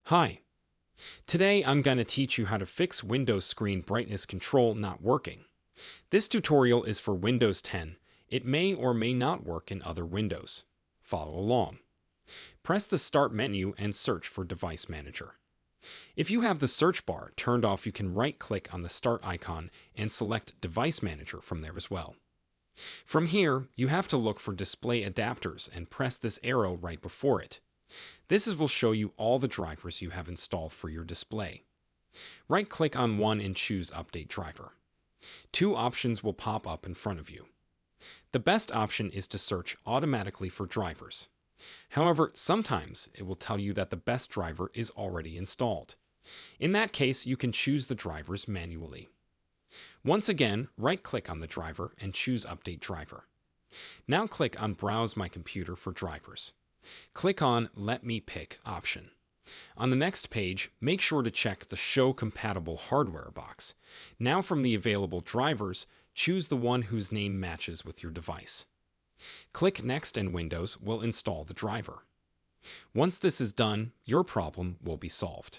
Hi, today I'm going to teach you how to fix Windows screen brightness control not working. This tutorial is for Windows 10. It may or may not work in other Windows. Follow along. Press the Start menu and search for Device Manager. If you have the search bar turned off, you can right-click on the Start icon and select Device Manager from there as well. From here, you have to look for Display Adapters and press this arrow right before it. Will show you all the drivers you have installed for your display. Right-click on one and choose Update Driver. Two options will pop up in front of you. The best option is to search automatically for drivers. However, sometimes it will tell you that the best driver is already installed. In that case, you can choose the drivers manually. Once again, right-click on the driver and choose Update Driver. Now click on Browse My Computer for drivers. Click on Let Me Pick option. On the next page, make sure to check the Show Compatible Hardware box. Now from the available drivers, choose the one whose name matches with your device. Click Next and Windows will install the driver. Once this is done, your problem will be solved.